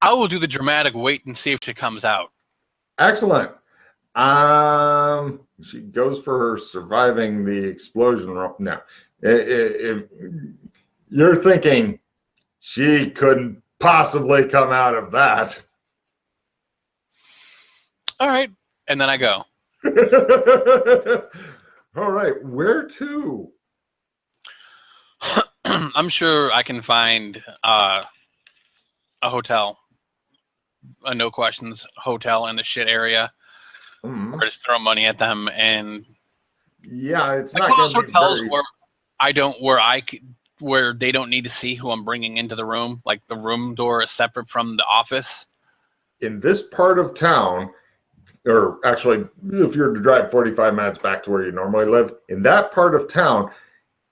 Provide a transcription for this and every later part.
I will do the dramatic wait and see if she comes out. Excellent. She goes for her surviving the explosion. No, if you're thinking she couldn't possibly come out of that. All right, and then I go. All right, where to? I'm sure I can find a hotel, a no questions hotel in the shit area, or just throw money at them. And yeah, it's like not going to be hotels very... where they don't need to see who I'm bringing into the room. Like the room door is separate from the office. In this part of town, or actually, if you're to drive 45 minutes back to where you normally live, in that part of town,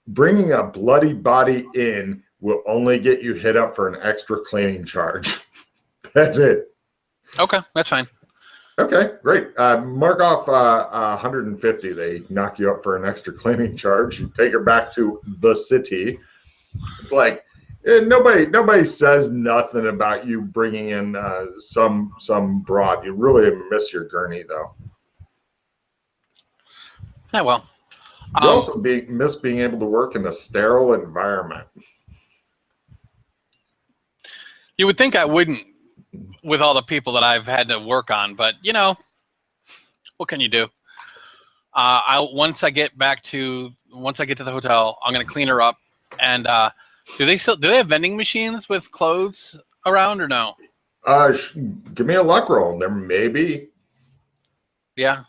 bringing a bloody body in will only get you hit up for an extra cleaning charge. That's it. Okay, that's fine. Okay, great. Mark off 150. They knock you up for an extra cleaning charge. You take her back to the city. It's like nobody says nothing about you bringing in some broad. You really miss your gurney, though. Yeah, well. You also miss being able to work in a sterile environment. You would think I wouldn't, with all the people that I've had to work on, but you know, what can you do? Once I get to the hotel, I'm gonna clean her up. And do they have vending machines with clothes around or no? Give me a luck roll. There may be. Yeah.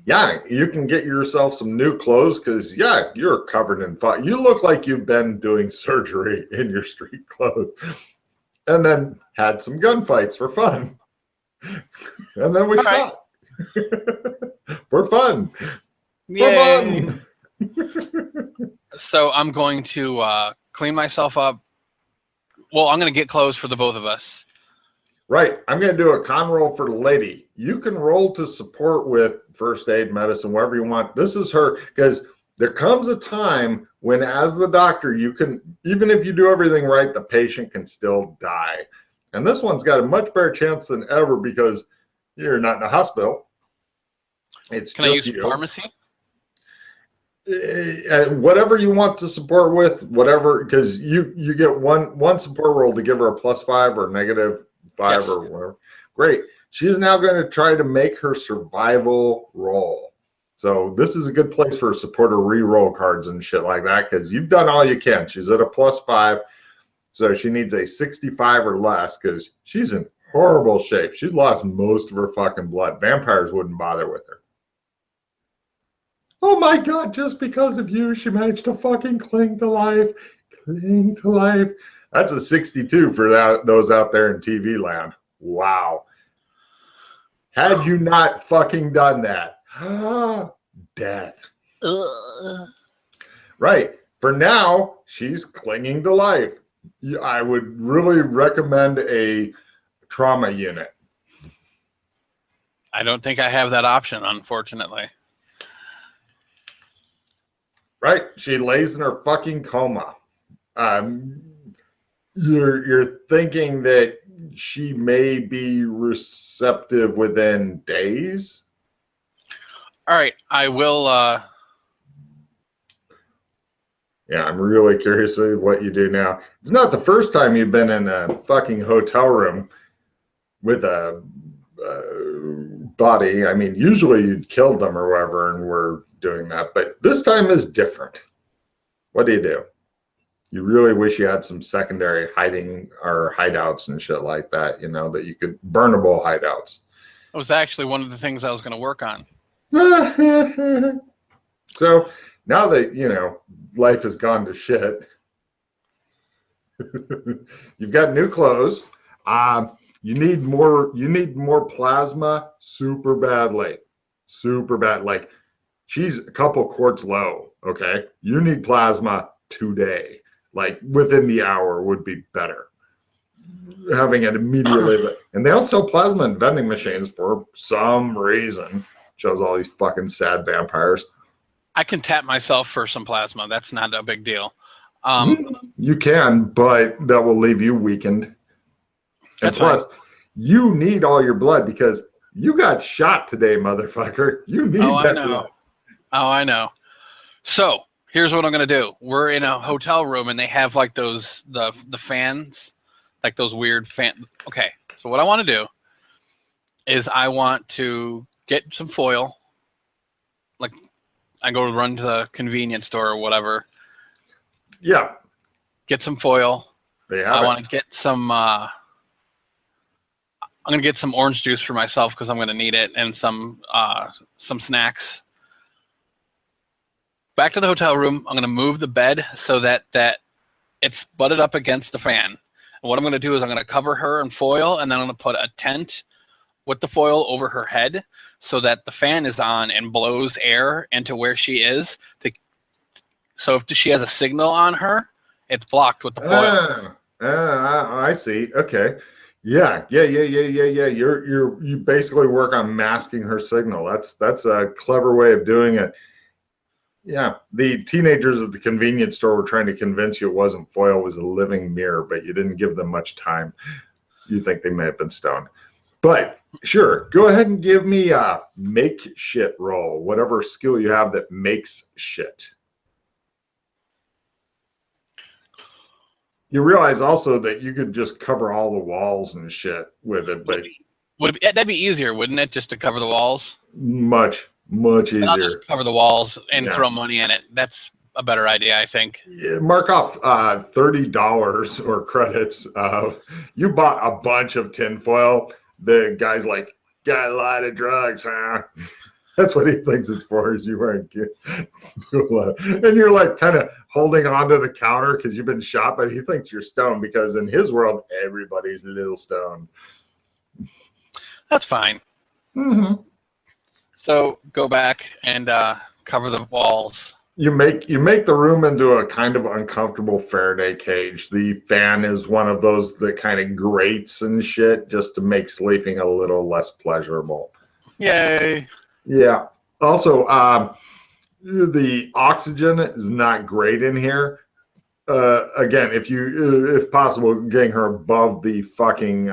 Yeah, you can get yourself some new clothes because, yeah, you're covered in fun. You look like you've been doing surgery in your street clothes and then had some gunfights for fun. And then we shot. For fun. Yay. For fun. So I'm going to clean myself up. Well, I'm going to get clothes for the both of us. Right. I'm going to do a con roll for the lady. You can roll to support with first aid, medicine, whatever you want. This is her, because there comes a time when, as the doctor, you can, even if you do everything right, the patient can still die. And this one's got a much better chance than ever because you're not in a hospital. It's can just I use you. Pharmacy? Whatever you want to support with, whatever, because you get one support roll to give her a +5 or -5 yes. or whatever. Great. She's now going to try to make her survival roll. So this is a good place for supporter re-roll cards and shit like that because you've done all you can. She's at a +5, so she needs a 65 or less because she's in horrible shape. She's lost most of her fucking blood. Vampires wouldn't bother with her. Oh my God, just because of you, she managed to fucking cling to life. Cling to life. That's a 62 for those out there in TV land. Wow. Had you not fucking done that, death. Right. For now, she's clinging to life. I would really recommend a trauma unit. I don't think I have that option, unfortunately. Right. She lays in her fucking coma. You're thinking that she may be receptive within days? All right, I will. Yeah, I'm really curious what you do now. It's not the first time you've been in a fucking hotel room with a body. I mean, usually you'd killed them or whatever, and we're doing that. But this time is different. What do? You really wish you had some secondary hiding or hideouts and shit like that, you know, that you could burnable hideouts. That was actually one of the things I was going to work on. So now that, you know, life has gone to shit, you've got new clothes. You need more plasma super badly. Super bad. Like, she's a couple quarts low, okay? You need plasma today. Like, within the hour would be better. Having it immediately. And they don't sell plasma in vending machines for some reason. Shows all these fucking sad vampires. I can tap myself for some plasma. That's not a big deal. You can, but that will leave you weakened. And plus, you need all your blood because you got shot today, motherfucker. You need that blood. Oh, I know. So here's what I'm gonna do. We're in a hotel room and they have like those the fans, like those weird fan. Okay, so what I want to do is I want to get some foil. Like I go run to the convenience store or whatever. Yeah. Get some foil. I want to get some. I'm gonna get some orange juice for myself because I'm gonna need it, and some snacks. Back to the hotel room. I'm gonna move the bed so that it's butted up against the fan. And what I'm gonna do is I'm gonna cover her in foil, and then I'm gonna put a tent with the foil over her head so that the fan is on and blows air into where she is. So if she has a signal on her, it's blocked with the foil. I see. Okay. Yeah. You basically work on masking her signal. That's a clever way of doing it. Yeah. The teenagers at the convenience store were trying to convince you it wasn't foil, it was a living mirror, but you didn't give them much time. You think they may have been stoned. But sure, go ahead and give me a make shit roll, whatever skill you have that makes shit. You realize also that you could just cover all the walls and shit with it, but that'd be easier, wouldn't it? Just to cover the walls. Much easier. I'll just cover the walls and throw money in it. That's a better idea, I think. Yeah, mark off $30 or credits. You bought a bunch of tinfoil. The guy's like, got a lot of drugs, huh? That's what he thinks it's for, is you weren't and you're like kind of holding onto the counter because you've been shot, but he thinks you're stoned because in his world, everybody's a little stoned. That's fine. Mm-hmm. So go back and cover the walls. You make the room into a kind of uncomfortable Faraday cage. The fan is one of those that kind of grates and shit just to make sleeping a little less pleasurable. Yay. Yeah. Also, the oxygen is not great in here. Again, if possible, getting her above the fucking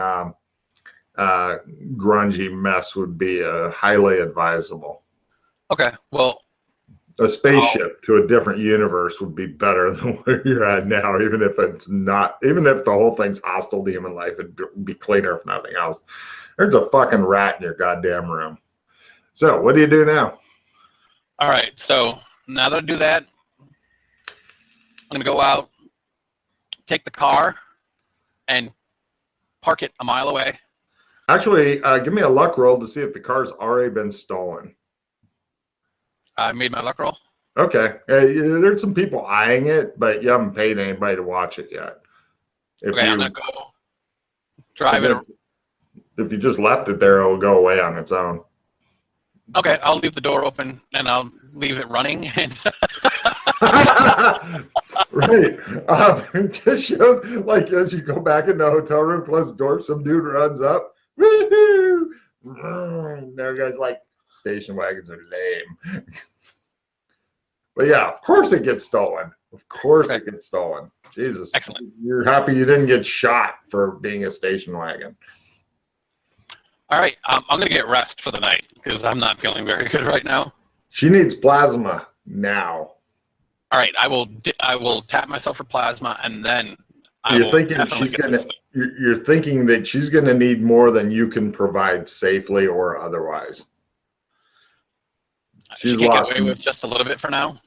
grungy mess would be highly advisable. Okay. Well, a spaceship to a different universe would be better than where you're at now, even if the whole thing's hostile to human life, it'd be cleaner if nothing else. There's a fucking rat in your goddamn room. So what do you do now? All right. So now that I do that, I'm going to go out, take the car, and park it a mile away. Actually, give me a luck roll to see if the car's already been stolen. I made my luck roll. Okay. There's some people eyeing it, but you haven't paid anybody to watch it yet. I'm going to go drive it. If you just left it there, it'll go away on its own. Okay, I'll leave the door open and I'll leave it running. Right. It just shows, like, as you go back in the hotel room, close the door, some dude runs up. Woohoo! There guy's like, station wagons are lame. But yeah, of course it gets stolen. Of course it gets stolen. Jesus. Excellent. You're happy you didn't get shot for being a station wagon. All right, I'm going to get rest for the night because I'm not feeling very good right now. She needs plasma now. All right, I will tap myself for plasma and then you're thinking that she's going to need more than you can provide safely or otherwise. She can't get away with just a little bit for now.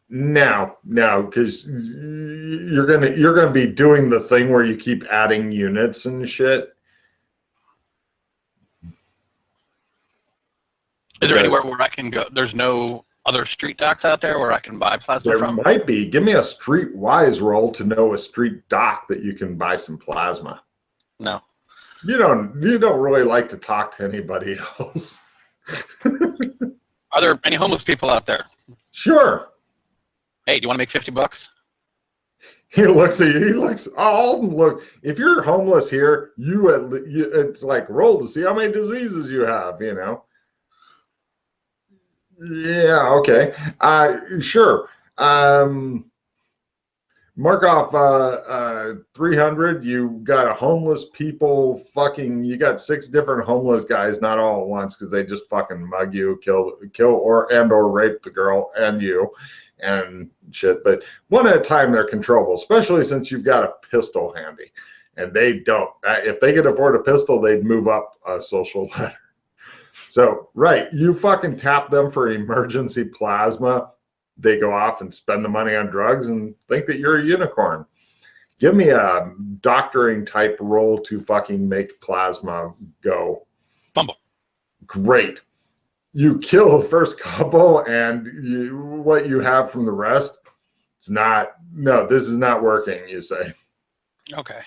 No, because you're gonna be doing the thing where you keep adding units and shit. Is there anywhere where I can go? There's no other street docks out there where I can buy plasma from? There might be. Give me a street-wise roll to know a street dock that you can buy some plasma. No. You don't really like to talk to anybody else. Are there any homeless people out there? Sure. Hey, do you want to make $50? He looks at you. He looks. Oh, look. If you're homeless here, it's like roll to see how many diseases you have. You know. Yeah. Okay. Sure. Mark off 300. You got a homeless people fucking. You got 6 different homeless guys, not all at once, because they just fucking mug you, kill, or rape the girl and you, and shit. But one at a time, they're controllable, especially since you've got a pistol handy, and they don't. If they could afford a pistol, they'd move up a social ladder. So, right, you fucking tap them for emergency plasma. They go off and spend the money on drugs and think that you're a unicorn. Give me a doctoring type role to fucking make plasma go. Bumble. Great. You kill the first couple, and what you have from the rest, it's not, no, this is not working, you say. Okay.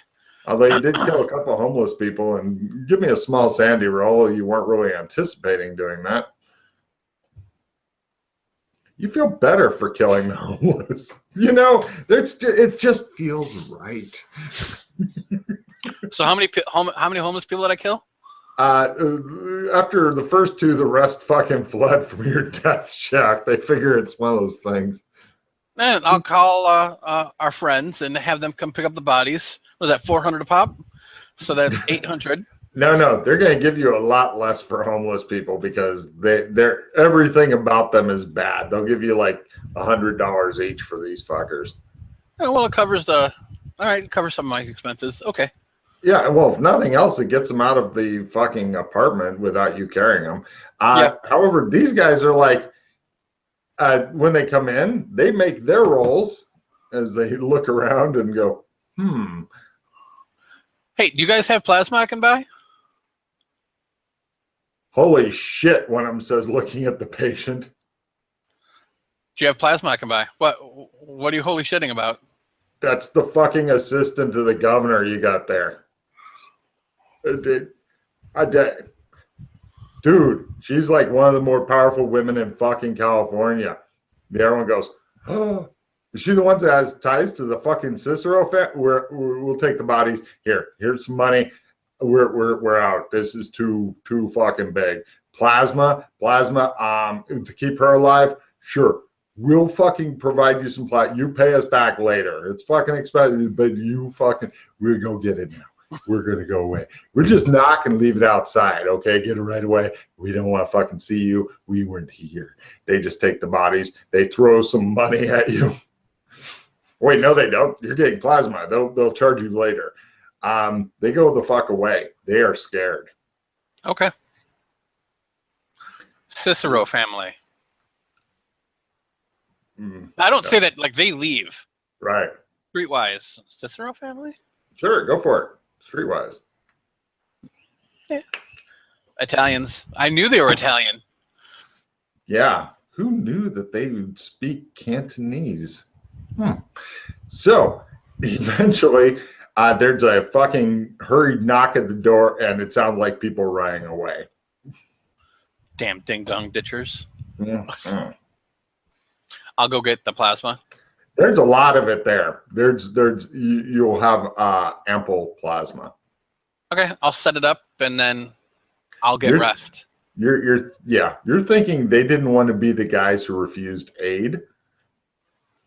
Although you did kill a couple of homeless people, and give me a small Sandy roll. You weren't really anticipating doing that. You feel better for killing the homeless. You know, it just feels right. So how many homeless people did I kill? After the first 2, the rest fucking fled from your death shack. They figure it's one of those things. And I'll call our friends and have them come pick up the bodies. Was that $400 a pop? So that's $800. No, they're going to give you a lot less for homeless people because they're everything about them is bad. They'll give you like $100 each for these fuckers. Oh, well, it covers it covers some of my expenses. Okay. Yeah, well, if nothing else, it gets them out of the fucking apartment without you carrying them. Yeah. However, these guys are like, when they come in, they make their rolls as they look around and go, Hey, do you guys have plasma I can buy? Holy shit, one of them says, looking at the patient. Do you have plasma I can buy? What are you holy shitting about? That's the fucking assistant to the governor you got there. Dude, she's like one of the more powerful women in fucking California. Everyone goes, oh, is she the one that has ties to the fucking Cicero family? We'll take the bodies. Here's some money. We're out. This is too fucking big. Plasma, to keep her alive, sure. We'll fucking provide you some plasma. You pay us back later. It's fucking expensive, but we're gonna get it now. We're gonna go away. We're just not gonna leave it outside, okay? Get it right away. We don't want to fucking see you. We weren't here. They just take the bodies. They throw some money at you. Wait, no, they don't. You're getting plasma. They'll charge you later. They go the fuck away. They are scared. Okay. Cicero family. I don't say that like they leave. Right. Streetwise. Cicero family? Sure, go for it. Streetwise. Yeah. Italians. I knew they were Italian. Yeah. Who knew that they would speak Cantonese? So, eventually, there's a fucking hurried knock at the door, and it sounds like people running away. Damn ding-dong ditchers. Mm-hmm. I'll go get the plasma. There's a lot of it there. You'll have ample plasma. Okay, I'll set it up, and then I'll get rest. You're thinking they didn't want to be the guys who refused aid,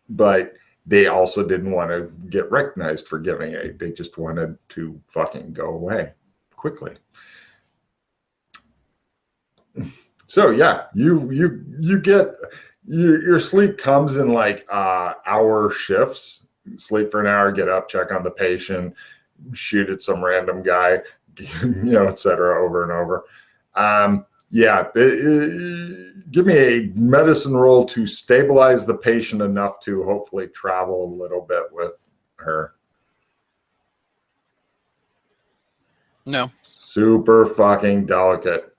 but they also didn't want to get recognized for giving aid. They just wanted to fucking go away quickly. So yeah, you get your sleep comes in like hour shifts. Sleep for an hour, get up, check on the patient, shoot at some random guy, et cetera, over and over. Give me a medicine roll to stabilize the patient enough to hopefully travel a little bit with her. No. Super fucking delicate.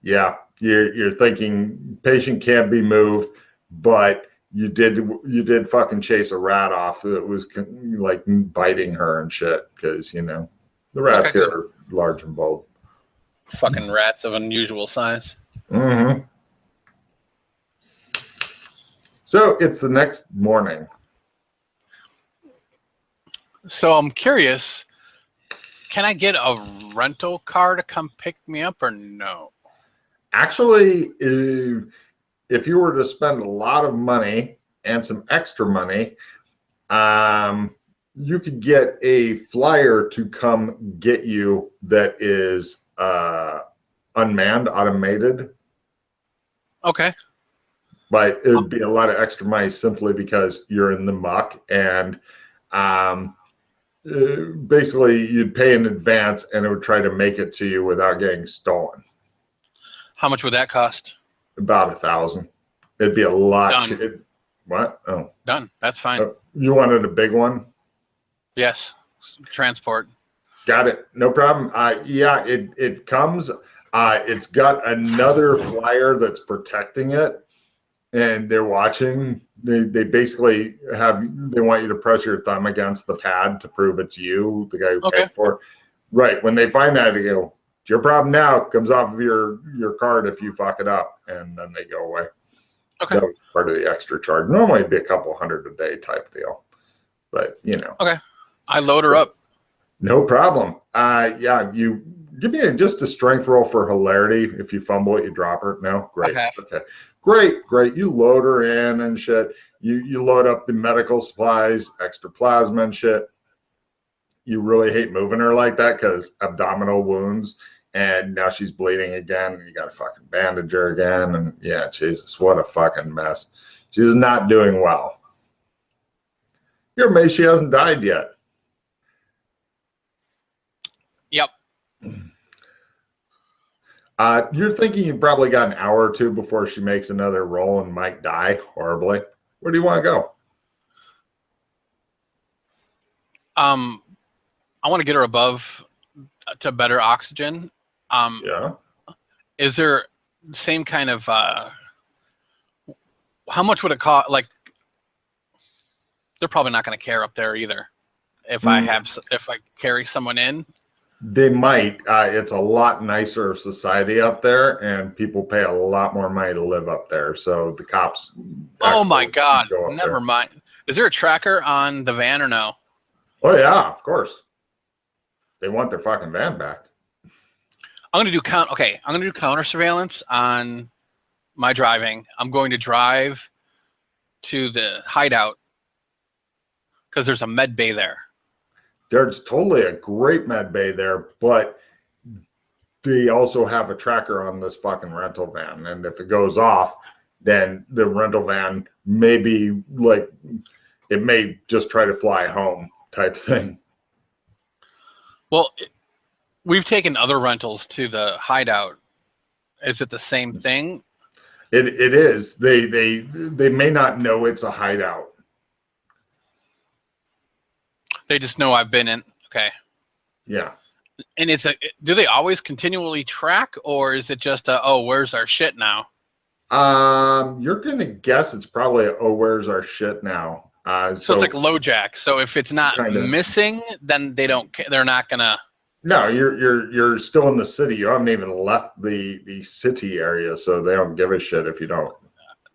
Yeah, you're thinking patient can't be moved, but you did fucking chase a rat off that was like biting her and shit because the rats here are large and bold. Fucking rats of unusual size. Mm-hmm. So it's the next morning. So I'm curious, can I get a rental car to come pick me up or no? Actually, if you were to spend a lot of money and some extra money, You could get a flyer to come get you that is unmanned, automated. Okay. But it'd be a lot of extra money simply because you're in the muck, and basically you'd pay in advance and it would try to make it to you without getting stolen. How much would that cost? About $1,000. It'd be a lot. What? Oh, done. That's fine. You wanted a big one? Yes. Transport. Got it. No problem. Yeah, it comes. It's got another flyer that's protecting it, and they're watching. They basically they want you to press your thumb against the pad to prove it's you, the guy who paid for it. Right. When they find that, they go, "It's your problem now." It comes off of your card if you fuck it up, and then they go away. Okay. That was part of the extra charge. Normally it'd be a couple hundred a day type deal, but you know. Okay. I load her up. No problem. Yeah, you give me just a strength roll for hilarity. If you fumble it, you drop her. No? Great. Okay. Great. You load her in and shit. You load up the medical supplies, extra plasma and shit. You really hate moving her like that because abdominal wounds, and now she's bleeding again. You got to fucking bandage her again. And yeah, Jesus, what a fucking mess. She's not doing well. You're amazed she hasn't died yet. Yep. You're thinking you've probably got an hour or two before she makes another roll and might die horribly. Where do you want to go? I want to get her above to better oxygen. Yeah. Is there the same kind of how much would it cost? Like, they're probably not going to care up there either. If I carry someone in. They might. It's a lot nicer society up there, and people pay a lot more money to live up there. So the cops. Oh my God! Never mind. Is there a tracker on the van or no? Oh yeah, of course. They want their fucking van back. I'm gonna do counter surveillance on my driving. I'm going to drive to the hideout because there's a med bay there. There's totally a great med bay there, but they also have a tracker on this fucking rental van. And if it goes off, then the rental van may be like, it may just try to fly home type thing. Well, we've taken other rentals to the hideout. Is it the same thing? It is. They may not know it's a hideout. They just know I've been in. Okay. Yeah. And do they always continually track, or is it just where's our shit now? You're gonna guess it's probably where's our shit now? So it's like LoJack. So if it's not missing, then they don't. They're not gonna. No, you're still in the city. You haven't even left the city area, so they don't give a shit if you don't.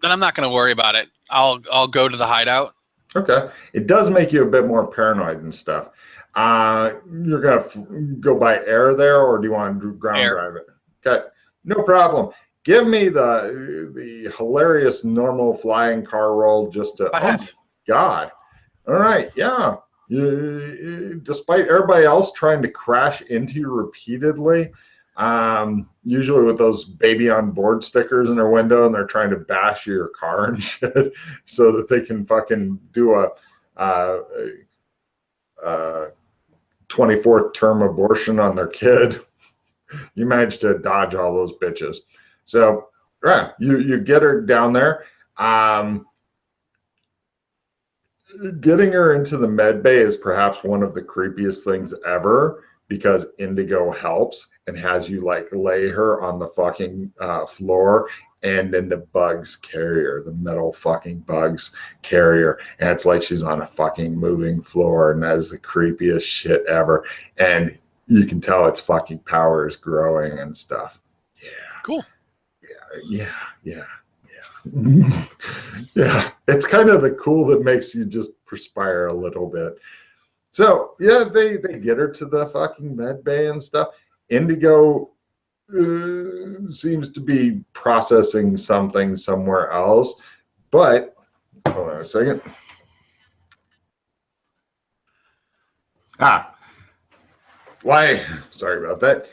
Then I'm not gonna worry about it. I'll go to the hideout. Okay. It does make you a bit more paranoid and stuff. You're going to go by air there, or do you want to ground drive it? Okay. No problem. Give me the hilarious normal flying car roll just to, oh my God. All right. Yeah. Despite everybody else trying to crash into you repeatedly, usually with those baby on board stickers in their window, and they're trying to bash your car and shit so that they can fucking do a 24th term abortion on their kid. You managed to dodge all those bitches. So yeah, you get her down there. Getting her into the med bay is perhaps one of the creepiest things ever, because Indigo helps and has you like lay her on the fucking floor, and then the bugs carry her, the metal fucking bugs carry her, and it's like she's on a fucking moving floor, and that is the creepiest shit ever. And you can tell its fucking power is growing and stuff. Yeah. Cool. Yeah. Yeah. It's kind of the cool that makes you just perspire a little bit. So yeah, they get her to the fucking med bay and stuff. Indigo seems to be processing something somewhere else, but hold on a second. Ah, why? Sorry about that.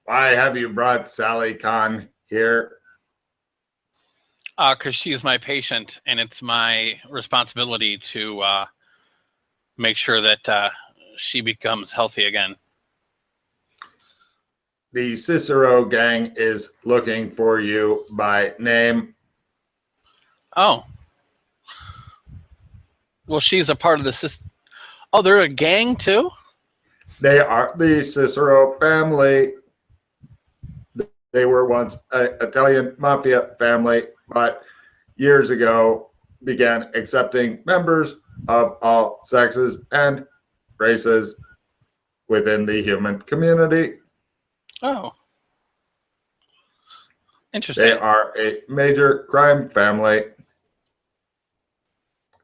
Why have you brought Sally Khan here? Because she's my patient, and it's my responsibility to make sure that she becomes healthy again. The Cicero gang is looking for you by name. Oh. Well, she's a part of the system. Oh, they're a gang too? They are the Cicero family. They were once an Italian mafia family, but years ago began accepting members of all sexes and races within the human community. Oh. Interesting. They are a major crime family.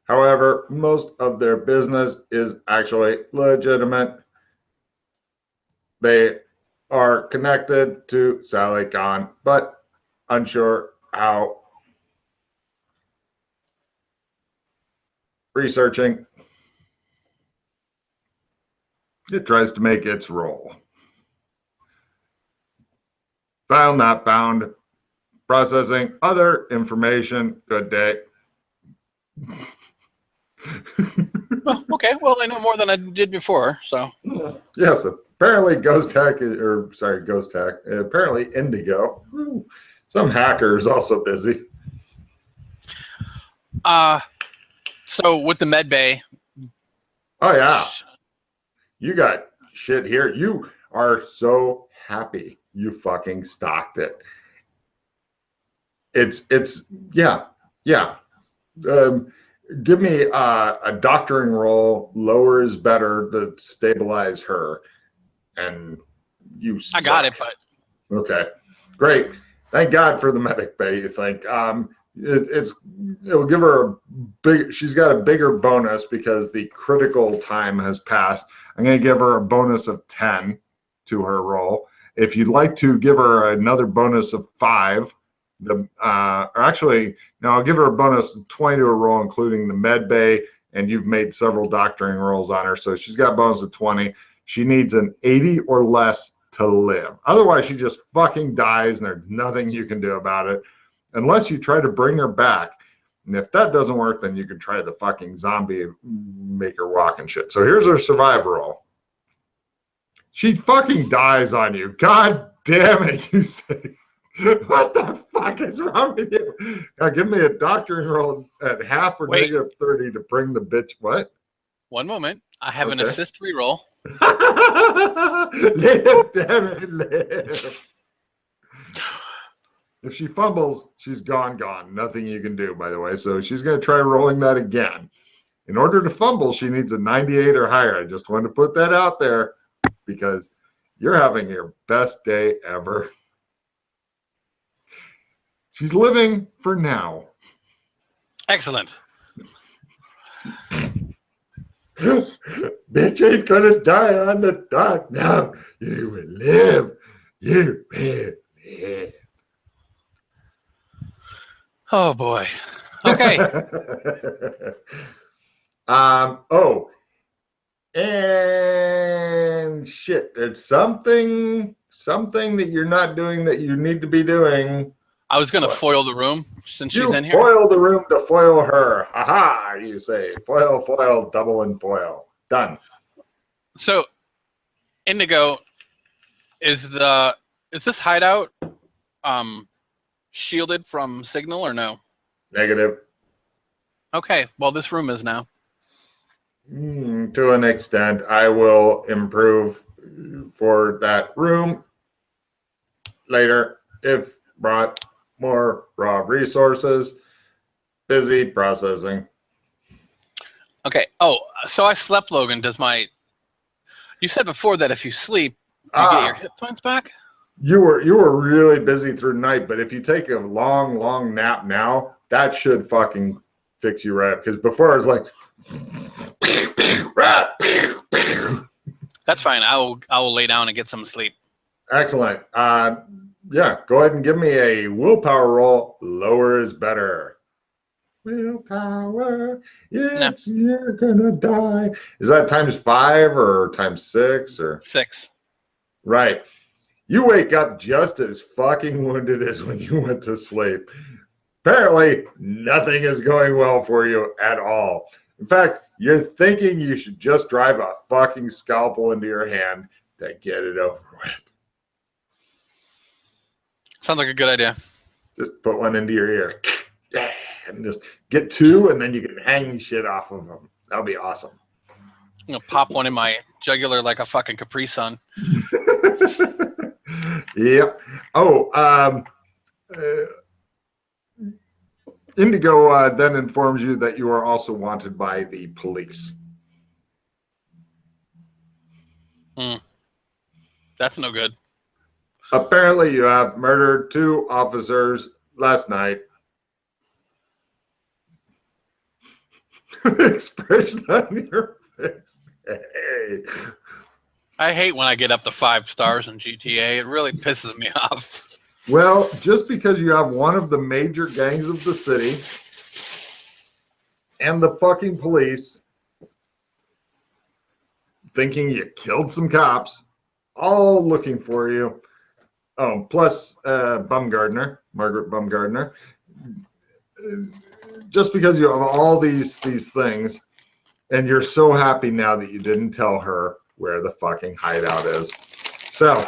However, most of their business is actually legitimate. They are connected to Sally Khan, but unsure how. Researching. It tries to make its roll. File not found. Processing other information. Good day. Well, okay. Well, I know more than I did before, so. Yes, apparently Ghost Hack, apparently Indigo. Some hacker is also busy. So with the med bay. Oh yeah. You got shit here. You are so happy you fucking stocked it. It's yeah. Give me a doctoring roll. Lower is better to stabilize her. And you suck. I got it, but okay, great. Thank God for the medic bay. You think it'll give her a big. She's got a bigger bonus because the critical time has passed. I'm going to give her a bonus of 10 to her roll. If you'd like to give her another bonus of 5. Or actually, no, I'll give her a bonus of 20 to her roll, including the med bay, and you've made several doctoring rolls on her, so she's got a bonus of 20. She needs an 80 or less to live. Otherwise, she just fucking dies, and there's nothing you can do about it, unless you try to bring her back. And if that doesn't work, then you can try the fucking zombie, make her walk and shit. So here's her survive roll. She fucking dies on you. God damn it, you say. What the fuck is wrong with you? Now give me a doctoring roll at half or negative 30 to bring the bitch. What? One moment. I have an assist reroll. Live, damn it, live. If she fumbles, she's gone. Nothing you can do, by the way. So she's going to try rolling that again. In order to fumble, she needs a 98 or higher. I just wanted to put that out there because you're having your best day ever. She's living for now. Excellent. Bitch ain't gonna die on the dock now. You will live. You will live. Oh boy. Okay. And shit. There's something that you're not doing that you need to be doing. I was going to foil the room since she's in here. Foil the room to foil her. Ha-ha, you say. Foil, double and foil. Done. So, Indigo, is this hideout shielded from signal or no? Negative. Okay, well, this room is now. To an extent, I will improve for that room later if brought more raw resources. Busy processing. Okay. Oh, so I slept, Logan. You said before that if you sleep, you get your hit points back? You were really busy through the night, but if you take a long nap now, that should fucking fix you right up. Because before I was like, that's fine. I will lay down and get some sleep. Excellent. Yeah, go ahead and give me a willpower roll. Lower is better. Willpower. Nah, You're gonna die. Is that times 5 or times 6 or 6. right? You wake up just as fucking wounded as when you went to sleep. Apparently, nothing is going well for you at all. In fact, you're thinking you should just drive a fucking scalpel into your hand to get it over with. Sounds like a good idea. Just put one into your ear. And just get 2, and then you can hang shit off of them. That'll be awesome. I'm gonna pop one in my jugular like a fucking Capri Sun. Yep. Oh, Indigo then informs you that you are also wanted by the police. That's no good. Apparently, you have murdered 2 officers last night. Expression on your face. Hey. I hate when I get up to 5 stars in GTA. It really pisses me off. Well, just because you have one of the major gangs of the city and the fucking police thinking you killed some cops, all looking for you. Oh, plus Bumgardener, Margaret Bumgardener. Just because you have all these things, and you're so happy now that you didn't tell her where the fucking hideout is. So,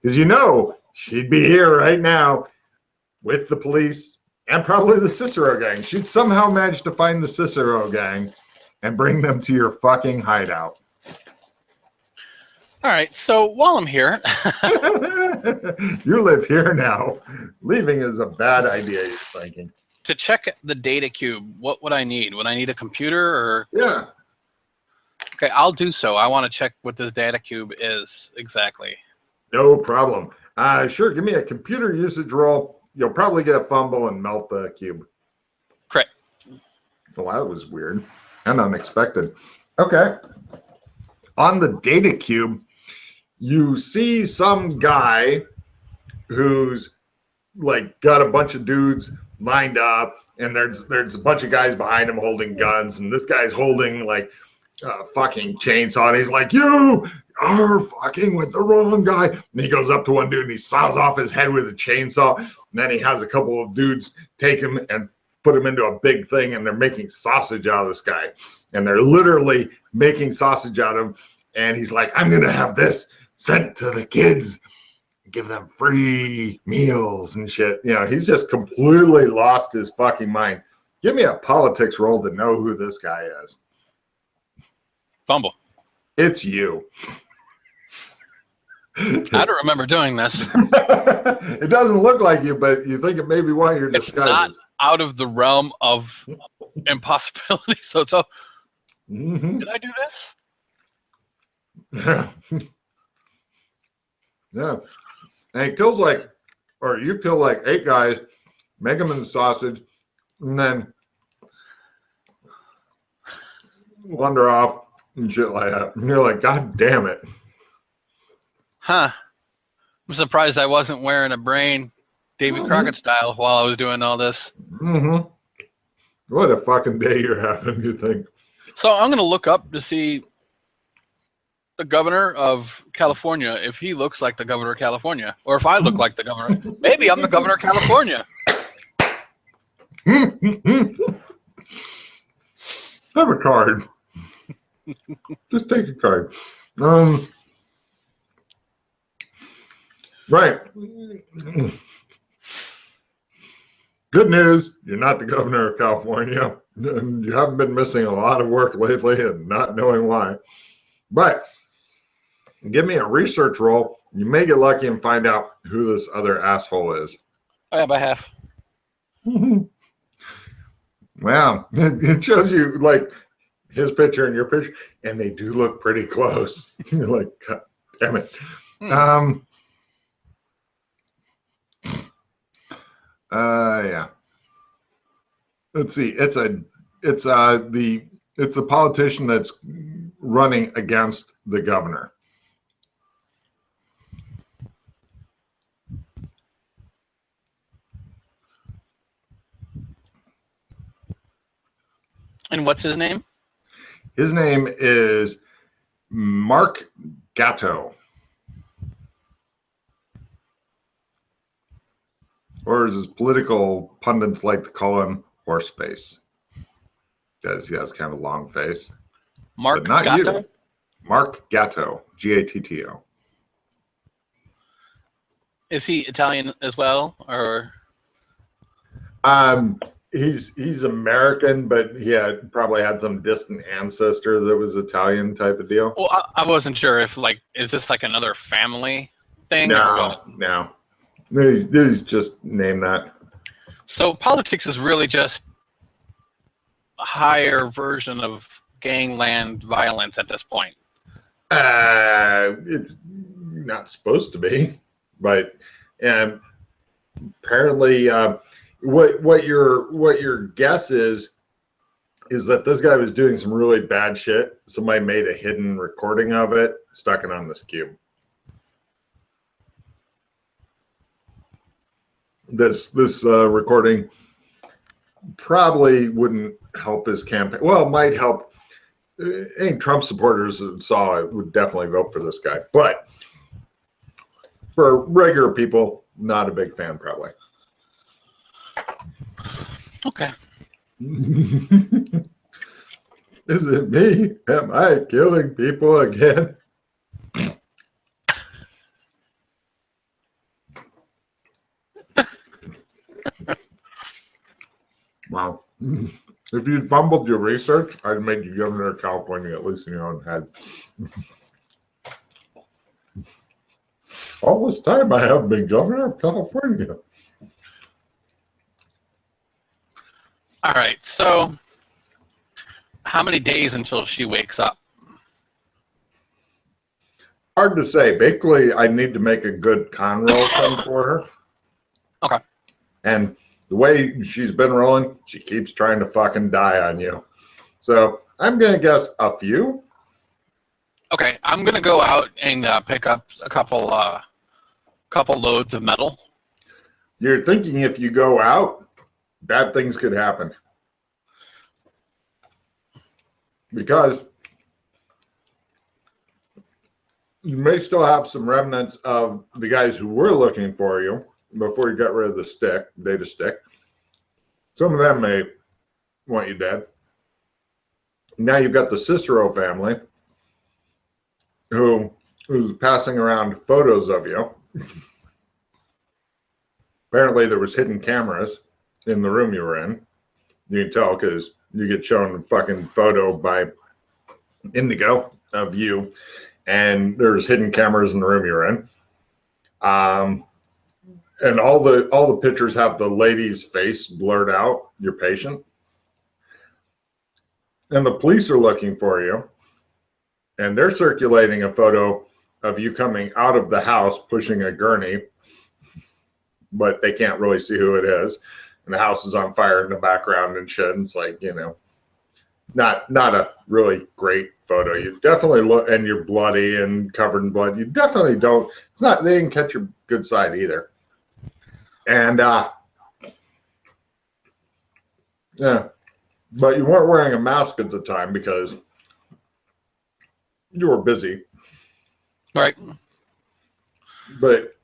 because you know she'd be here right now with the police and probably the Cicero gang. She'd somehow manage to find the Cicero gang and bring them to your fucking hideout. All right, so while I'm here... You live here now. Leaving is a bad idea, you're thinking. To check the data cube, what would I need? Would I need a computer or? Yeah. Okay, I'll do so. I want to check what this data cube is exactly. No problem. Sure, give me a computer usage roll. You'll probably get a fumble and melt the cube. Correct. Well, that was weird and unexpected. Okay. On the data cube, you see some guy who's like got a bunch of dudes lined up, and there's a bunch of guys behind him holding guns, and this guy's holding like a fucking chainsaw, and he's like, "You are fucking with the wrong guy." And he goes up to one dude and he saws off his head with a chainsaw, and then he has a couple of dudes take him and put him into a big thing, and they're making sausage out of this guy, and they're literally making sausage out of him, and he's like, "I'm gonna have this sent to the kids, give them free meals and shit." You know, he's just completely lost his fucking mind. Give me a politics roll to know who this guy is. Fumble. It's you. I don't remember doing this. It doesn't look like you, but you think it may be one of your disguises. It's not out of the realm of impossibility. So it's all, Did I do this? Yeah. Yeah. And he kills like, or you kill like 8 guys, make them into sausage, and then wander off and shit like that. And you're like, God damn it. Huh. I'm surprised I wasn't wearing a brain Davy Crockett style while I was doing all this. Mm-hmm. What a fucking day you're having, you think. So I'm going to look up to see the governor of California, if he looks like the governor of California, or if I look like the governor. Maybe I'm the governor of California. Have a card. Just take a card. Right. Good news, you're not the governor of California. You haven't been missing a lot of work lately and not knowing why. But give me a research roll. You may get lucky and find out who this other asshole is. I have a half. Wow. It shows you like his picture and your picture, and they do look pretty close. You're like, God damn it. Yeah. Let's see. It's a politician that's running against the governor. And what's his name? His name is Mark Gatto. Or as his political pundits like to call him, Horseface. Because he has kind of a long face. Mark But not Gatto? you. Mark Gatto. Gatto. Is he Italian as well, or? He's American, but he probably had some distant ancestor that was Italian type of deal. Well, I wasn't sure if is this like another family thing or what? No. He's just name that. So politics is really just a higher version of gangland violence at this point. It's not supposed to be, but apparently, what your guess is that this guy was doing some really bad shit. Somebody made a hidden recording of it, stuck it on this cube. This recording probably wouldn't help his campaign. Well, it might help. Any Trump supporters that saw it would definitely vote for this guy. But for regular people, not a big fan, probably. Okay. Is it me? Am I killing people again? Wow. If you'd fumbled your research, I'd made you governor of California, at least in your own head. All this time I have been governor of California. All right. So how many days until she wakes up? Hard to say. Basically, I need to make a good con roll thing for her. Okay. And the way she's been rolling, she keeps trying to fucking die on you. So I'm going to guess a few. Okay. I'm going to go out and pick up a couple loads of metal. You're thinking if you go out, bad things could happen. Because you may still have some remnants of the guys who were looking for you before you got rid of the data stick. Some of them may want you dead. Now you've got the Cicero family who's passing around photos of you. Apparently there was hidden cameras in the room you were in. You can tell because you get shown a fucking photo by Indigo of you, and there's hidden cameras in the room you're in. And all the pictures have the lady's face blurred out, your patient. And the police are looking for you, and they're circulating a photo of you coming out of the house pushing a gurney, but they can't really see who it is. And the house is on fire in the background and shit. And it's like, not a really great photo. You definitely look, and you're bloody and covered in blood. You definitely don't. They didn't catch your good side either. And yeah, but you weren't wearing a mask at the time because you were busy. Right. But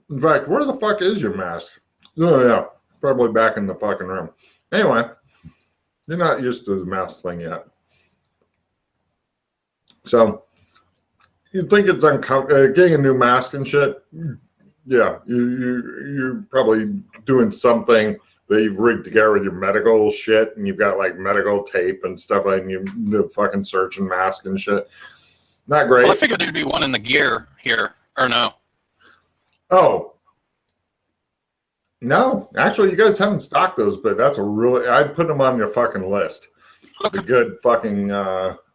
in fact, where the fuck is your mask? Oh yeah, probably back in the fucking room. Anyway, you're not used to the mask thing yet. So you think it's uncomfortable getting a new mask and shit. Yeah, you're probably doing something that you've rigged together with your medical shit, and you've got like medical tape and stuff, like, and you fucking surgeon mask and shit. Not great. Well, I figured there'd be one in the gear here, or no? Oh. No, actually, you guys haven't stocked those, but I'd put them on your fucking list. Okay. The good fucking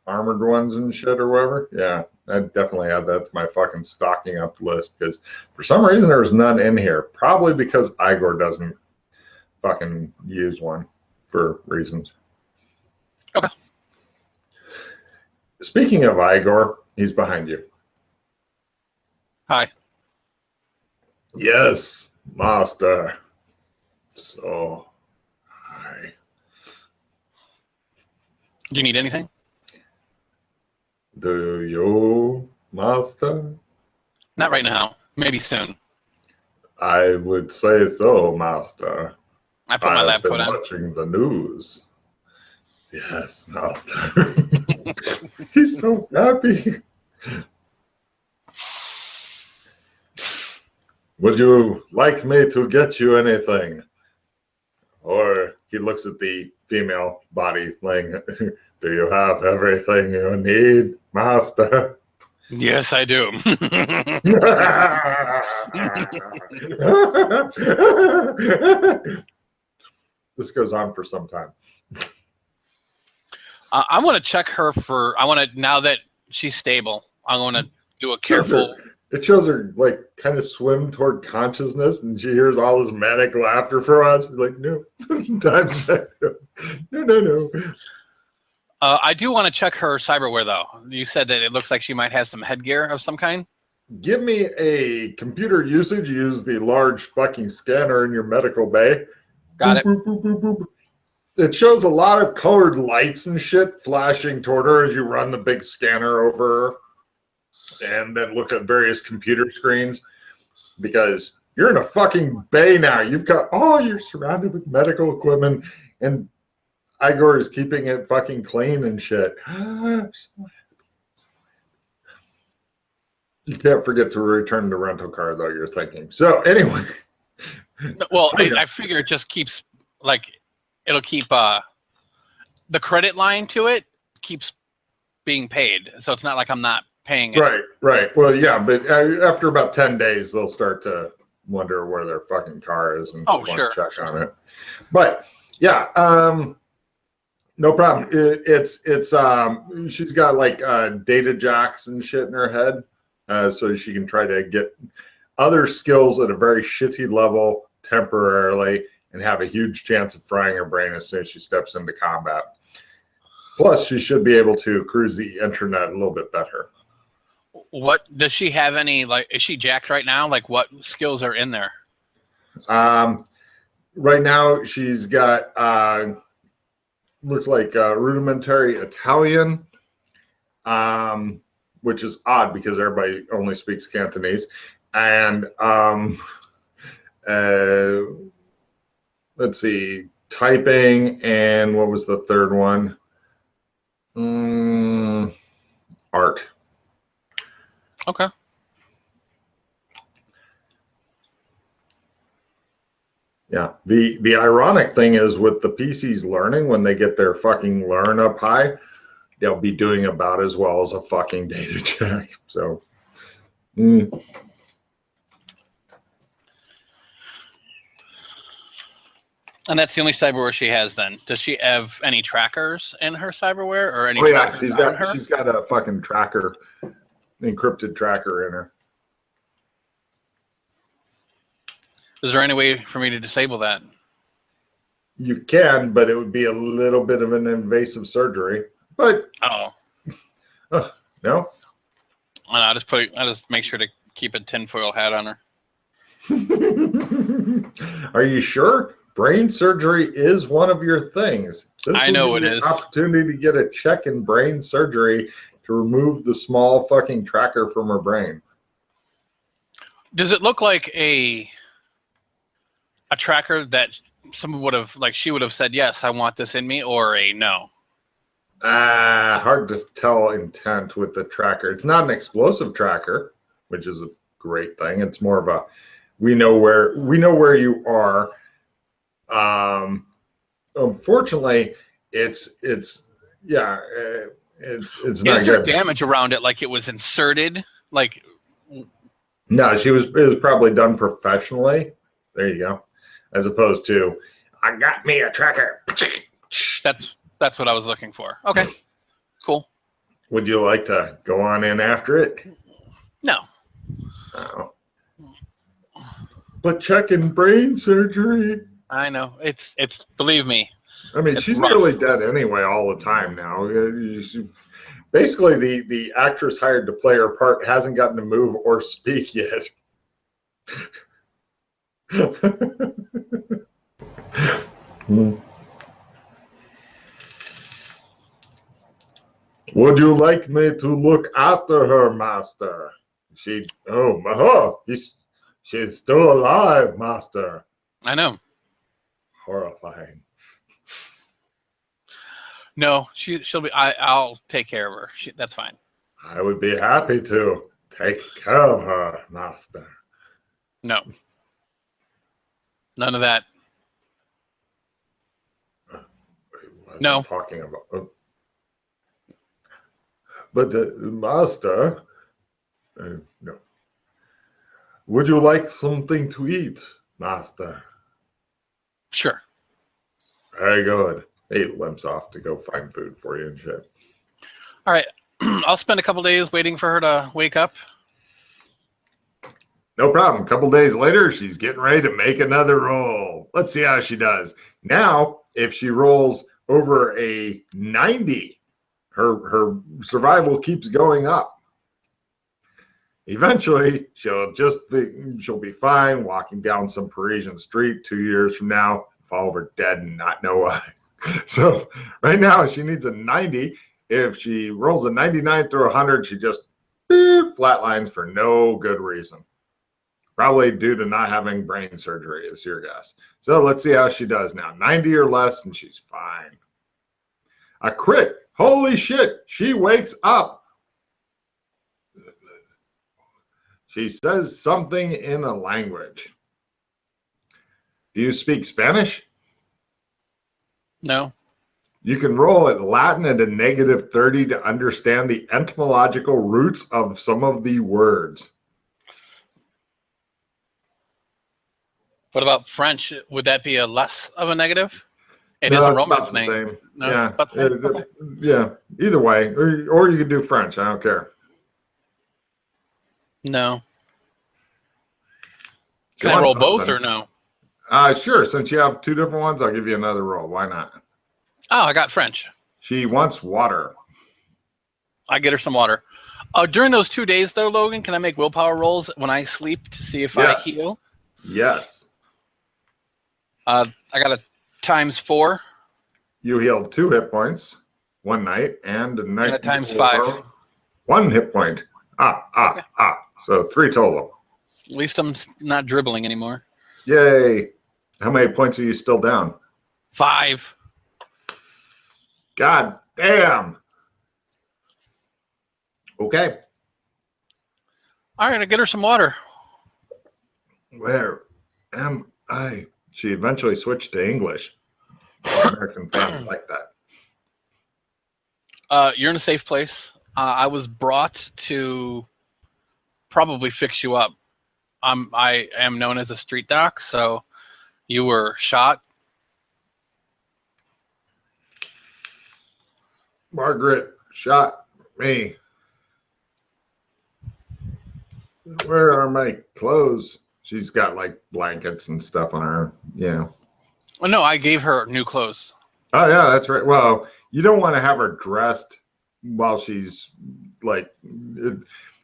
armored ones and shit or whatever. Yeah, I'd definitely add that to my fucking stocking up list, because for some reason there was none in here. Probably because Igor doesn't fucking use one for reasons. Okay. Speaking of Igor, he's behind you. Hi. Yes, master. So, hi. Do you need anything? Do you, master? Not right now. Maybe soon. I would say so, master. I put my lab I've been coat on. watching the news. Yes, master. He's so happy. Would you like me to get you anything? Or he looks at the female body laying. Do you have everything you need, master? Yes, I do. This goes on for some time. I want to check her for. I want to now that she's stable. I want to do a careful. It shows her like kind of swim toward consciousness, and she hears all this manic laughter for a while. She's like, "No, no." I do want to check her cyberware, though. You said that it looks like she might have some headgear of some kind. Give me a computer usage. Use the large fucking scanner in your medical bay. Got it. Boop, boop, boop, boop, boop. It shows a lot of colored lights and shit flashing toward her as you run the big scanner over her. And then look at various computer screens, because you're in a fucking bay now. You're surrounded with medical equipment, and Igor is keeping it fucking clean and shit. You can't forget to return the rental car, though, you're thinking. So anyway. Well, I figure it just keeps, like, it'll keep the credit line to it keeps being paid. So it's not like I'm not paying it. Right. Well, yeah, but after about 10 days, they'll start to wonder where their fucking car is and check on it. But yeah, no problem. It's she's got like data jacks and shit in her head, so she can try to get other skills at a very shitty level temporarily and have a huge chance of frying her brain as soon as she steps into combat. Plus, she should be able to cruise the internet a little bit better. What does she have? Any, like, is she jacked right now? Like, what skills are in there? Right now she's got looks like rudimentary Italian, which is odd because everybody only speaks Cantonese. And let's see, typing, and what was the third one? Art. Okay. Yeah. The ironic thing is with the PCs learning, when they get their fucking learn up high, they'll be doing about as well as a fucking data check. So. And that's the only cyberware she has then. Does she have any trackers in her cyberware or any trackers trackers she's got a fucking tracker, encrypted tracker in her. Is there any way for me to disable that? You can, but it would be a little bit of an invasive surgery. But no. I just make sure to keep a tinfoil hat on her. Are you sure? Brain surgery is one of your things. I know it is. Opportunity to get a check in brain surgery to remove the small fucking tracker from her brain. Does it look like a tracker that someone would have, like, she would have said, yes, I want this in me, or a no? Hard to tell intent with the tracker. It's not an explosive tracker, which is a great thing. It's more of a, we know where you are. Unfortunately, it's not Is there good. damage around it, like it was inserted? Like, no, it was probably done professionally. There you go. As opposed to, I got me a tracker. That's what I was looking for. Okay, cool. Would you like to go on in after it? No. Oh. But checking brain surgery. I know. It's believe me. I mean, she's nearly dead anyway all the time now. Basically, the actress hired to play her part hasn't gotten to move or speak yet. Would you like me to look after her, master? She's still alive, master. I know. Horrifying. No, she'll be. I'll take care of her. That's fine. I would be happy to take care of her, master. No. None of that. No. Talking about. But the master, no. Would you like something to eat, master? Sure. Very good. He limps off to go find food for you and shit. All right. I'll spend a couple days waiting for her to wake up. No problem. A couple days later, she's getting ready to make another roll. Let's see how she does. Now, if she rolls over a 90, her survival keeps going up. Eventually, she'll be fine walking down some Parisian street 2 years from now, fall over dead and not know why. So right now, she needs a 90. If she rolls a 99 through 100, she just flatlines for no good reason. Probably due to not having brain surgery, is your guess. So let's see how she does now. 90 or less, and she's fine. A crit. Holy shit. She wakes up. She says something in a language. Do you speak Spanish? No. You can roll at Latin at a -30 to understand the etymological roots of some of the words. What about French? Would that be a less of a negative? It No, is a it's Romance about the name. same. No, Yeah. about the same? Okay. Yeah. Either way. Or you could do French. I don't care. No. She Can I roll wants both something. or no? Sure. Since you have two different ones, I'll give you another roll. Why not? Oh, I got French. She wants water. I get her some water. During those 2 days, though, Logan, can I make willpower rolls when I sleep to see if I Yes. heal? Yes. I got a ×4. You healed 2 hit points one night, and a night. And a ×5. 1 hit point. So 3 total. At least I'm not dribbling anymore. Yay. How many points are you still down? 5. God damn. Okay. All right, I get her some water. Where am I? She eventually switched to English. American fans like that. You're in a safe place. I was brought to probably fix you up. I am known as a street doc, so you were shot. Margaret shot me. Where are my clothes? She's got like blankets and stuff on her. Yeah. Oh, no, I gave her new clothes. Oh, yeah, that's right. Well, you don't want to have her dressed while she's like,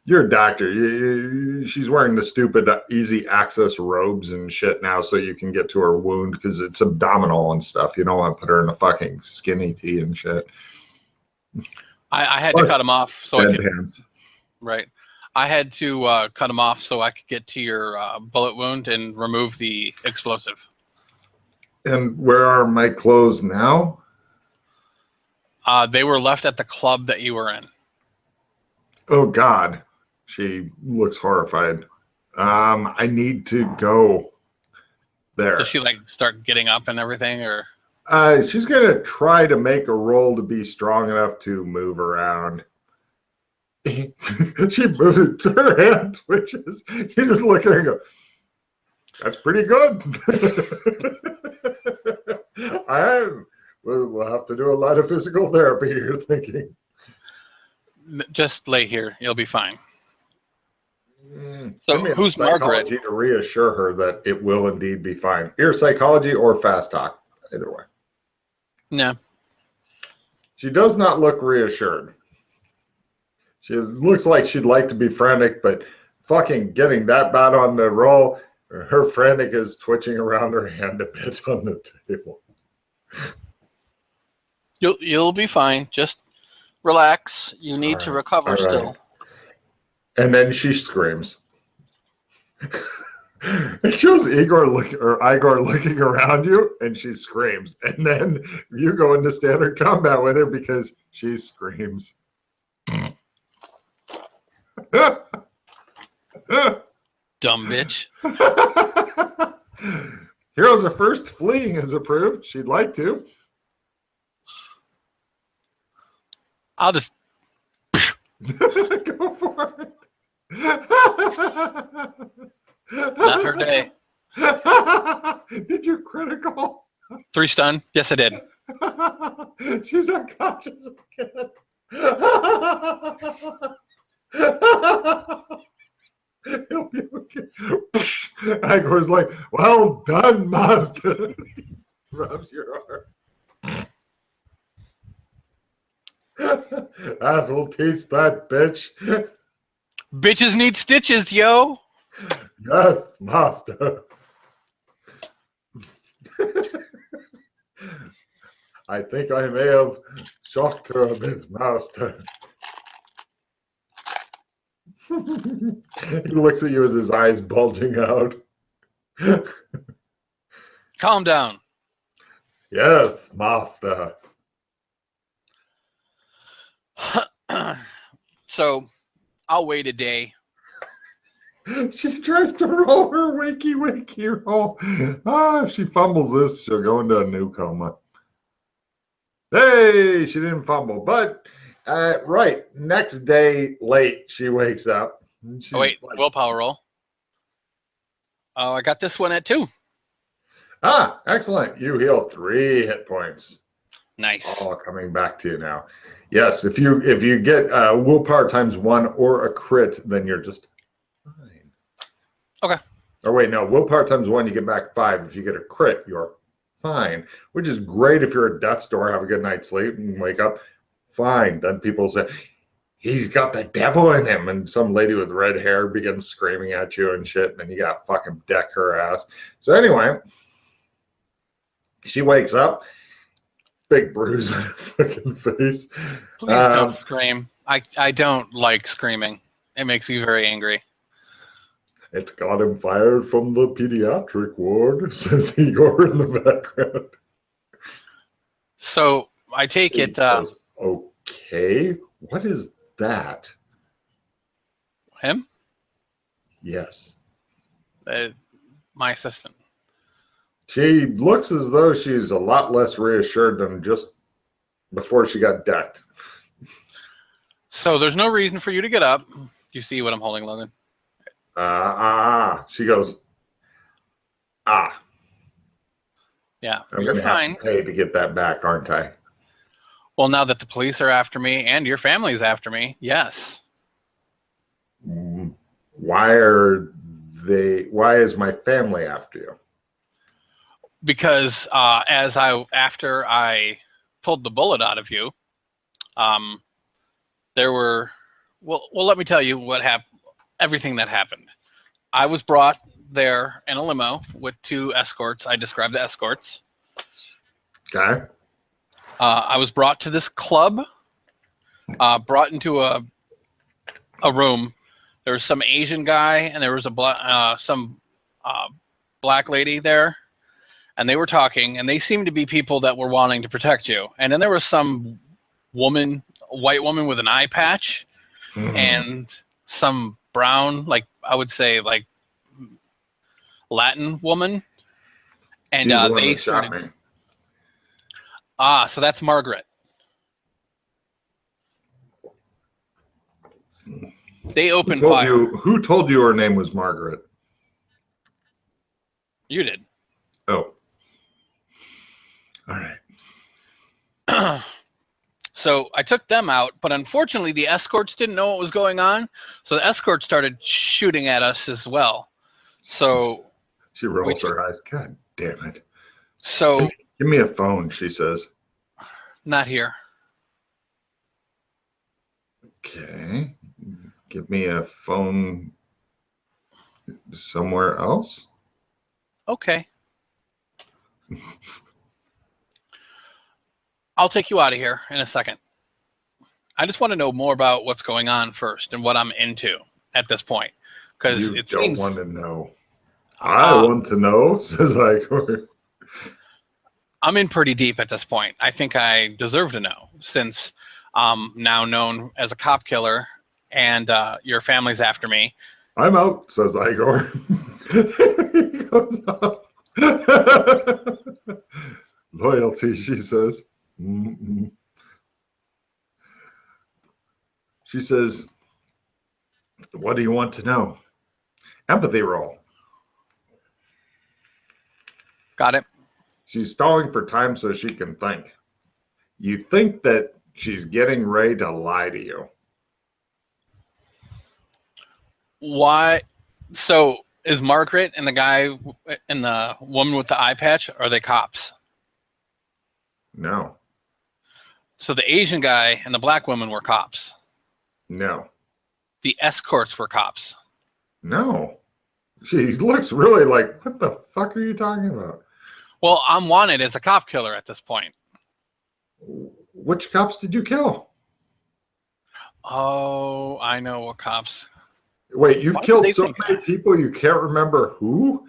you're a doctor. She's wearing the stupid easy access robes and shit now so you can get to her wound because it's abdominal and stuff. You don't want to put her in a fucking skinny tee and shit. I had to cut them off so I could. Pants. Right. I had to cut them off so I could get to your bullet wound and remove the explosive. And where are my clothes now? They were left at the club that you were in. Oh, God. She looks horrified. I need to go there. Does she like start getting up and everything, or? She's going to try to make a roll to be strong enough to move around. She moves, her hand twitches. You just look at her and go, that's pretty good. We'll have to do a lot of physical therapy, you're thinking. Just lay here. You'll be fine. So who's Margaret? To reassure her that it will indeed be fine. Ear psychology or fast talk, either way. No. She does not look reassured. She looks like she'd like to be frantic, but fucking getting that bad on the roll, her frantic is twitching around her hand a bit on the table. You'll be fine. Just Relax. You need to All recover right. still. And then she screams. It shows Igor looking around you, and she screams. And then you go into standard combat with her because she screams. Dumb bitch. Heroes of First Fleeing is approved. She'd like to. I'll just. Go for it. Not her day. Did you critical? 3 stun. Yes, I did. She's unconscious again. He'll be okay. Igor's like, well done, master. Rubs your arm. That will teach that bitch. Bitches need stitches, yo. Yes, master. I think I may have shocked her a bit, master. He looks at you with his eyes bulging out. Calm down. Yes, master. So, I'll wait a day. She tries to roll her wakey roll. If she fumbles this, she'll go into a new coma. Hey, she didn't fumble, but right, next day late, she wakes up. Oh, wait, willpower roll. Oh, I got this one at 2. Ah, excellent. You heal 3 hit points. Nice. All coming back to you now. Yes, if you get willpower times 1 or a crit, then you're just fine. Okay. Or wait, no, willpower times 1, you get back 5. If you get a crit, you're fine, which is great if you're at death's door, have a good night's sleep, and wake up fine. Then people say, he's got the devil in him, and some lady with red hair begins screaming at you and shit, and then you gotta fucking deck her ass. So anyway, she wakes up, big bruise on her fucking face. Please don't scream. I don't like screaming. It makes me very angry. It got him fired from the pediatric ward, says Igor in the background. So I take it. Goes, okay, what is that? Him? Yes. My assistant. She looks as though she's a lot less reassured than just before she got decked. So there's no reason for you to get up. You see what I'm holding, Logan? She goes, Yeah, you're fine. Have to pay to get that back, aren't I? Well, now that the police are after me and your family's after me, yes. Why is my family after you? Because after I pulled the bullet out of you, there were, well, let me tell you what happened. Everything that happened. I was brought there in a limo with 2 escorts. I described the escorts. Okay. I was brought to this club, brought into a room. There was some Asian guy and there was some black lady there, and they were talking, and they seemed to be people that were wanting to protect you. And then there was some white woman with an eye patch, and some brown, like I would say, like Latin woman, and they started. Me. So that's Margaret. They opened fire. Who told you her name was Margaret? You did. Oh. All right. So I took them out, but unfortunately the escorts didn't know what was going on, so the escorts started shooting at us as well. So she rolls her eyes. God damn it. So give me a phone, she says. Not here. Okay. Give me a phone somewhere else. Okay. I'll take you out of here in a second. I just want to know more about what's going on first and what I'm into at this point, because You it don't seems want to know. I want to know, says Igor. I'm in pretty deep at this point. I think I deserve to know, since I'm now known as a cop killer, and your family's after me. I'm out, says Igor. He goes up. Loyalty, she says. Mm-mm. She says, what do you want to know? Empathy roll. Got it. She's stalling for time so she can think. You think that she's getting ready to lie to you. Why? So is Margaret and the guy and the woman with the eye patch, are they cops? No. So the Asian guy and the black woman were cops. No. The escorts were cops. No. She looks really like, what the fuck are you talking about? Well, I'm wanted as a cop killer at this point. Which cops did you kill? Oh, I know what cops. Wait, you've Why would killed they so think many that? people you can't remember who?